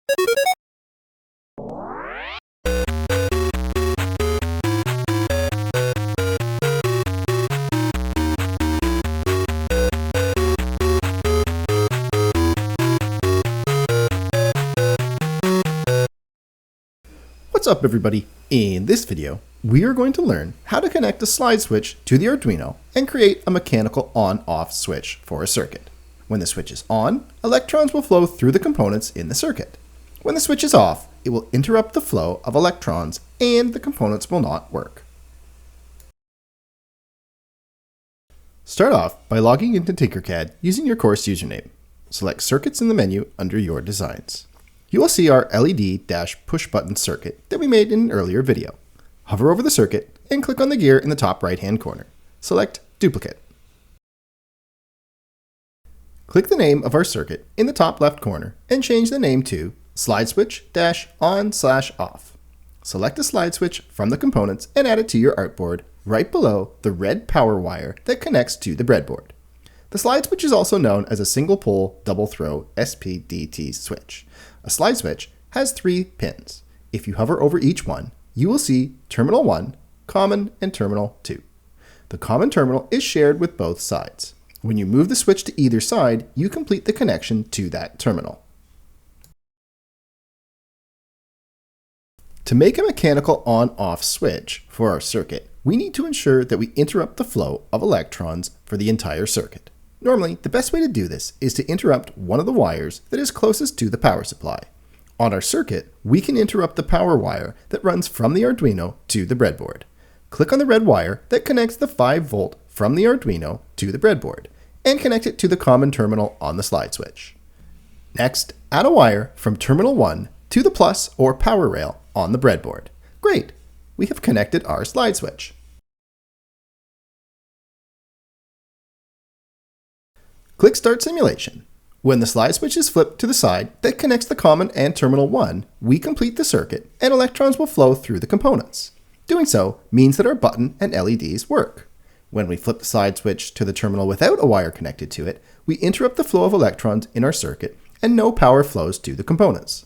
What's up everybody? In this video, we are going to learn how to connect a slide switch to the Arduino and create a mechanical on-off switch for a circuit. When the switch is on, electrons will flow through the components in the circuit. When the switch is off, it will interrupt the flow of electrons and the components will not work. Start off by logging into Tinkercad using your course username. Select Circuits in the menu under your designs. You will see our LED-push button circuit that we made in an earlier video. Hover over the circuit and click on the gear in the top right-hand corner. Select Duplicate. Click the name of our circuit in the top left corner and change the name to Slideswitch-on/off. Select a slide switch from the components and add it to your artboard right below the red power wire that connects to the breadboard. The slide switch is also known as a single-pole, double-throw SPDT switch. A slide switch has 3 pins. If you hover over each one, you will see Terminal 1, Common, and Terminal 2. The common terminal is shared with both sides. When you move the switch to either side, you complete the connection to that terminal. To make a mechanical on-off switch for our circuit, we need to ensure that we interrupt the flow of electrons for the entire circuit. Normally, the best way to do this is to interrupt one of the wires that is closest to the power supply. On our circuit, we can interrupt the power wire that runs from the Arduino to the breadboard. Click on the red wire that connects the 5-volt from the Arduino to the breadboard, and connect it to the common terminal on the slide switch. Next, add a wire from terminal 1 to the plus or power rail on the breadboard. Great! We have connected our slide switch. Click Start Simulation. When the slide switch is flipped to the side that connects the common and terminal 1, we complete the circuit and electrons will flow through the components. Doing so means that our button and LEDs work. When we flip the slide switch to the terminal without a wire connected to it, we interrupt the flow of electrons in our circuit and no power flows to the components.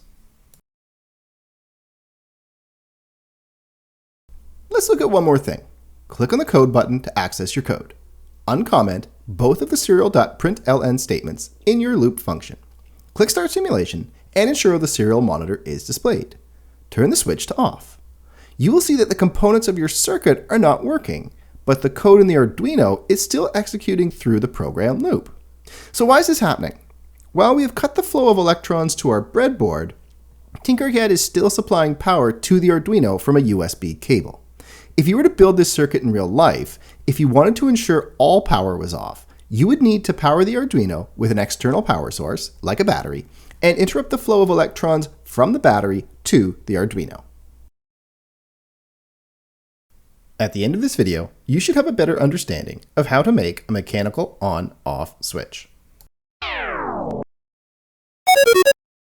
Let's look at one more thing. Click on the code button to access your code. Uncomment both of the serial.println statements in your loop function. Click Start Simulation and ensure the serial monitor is displayed. Turn the switch to off. You will see that the components of your circuit are not working, but the code in the Arduino is still executing through the program loop. So why is this happening? While we have cut the flow of electrons to our breadboard, Tinkercad is still supplying power to the Arduino from a USB cable. If you were to build this circuit in real life, if you wanted to ensure all power was off, you would need to power the Arduino with an external power source, like a battery, and interrupt the flow of electrons from the battery to the Arduino. At the end of this video, you should have a better understanding of how to make a mechanical on-off switch.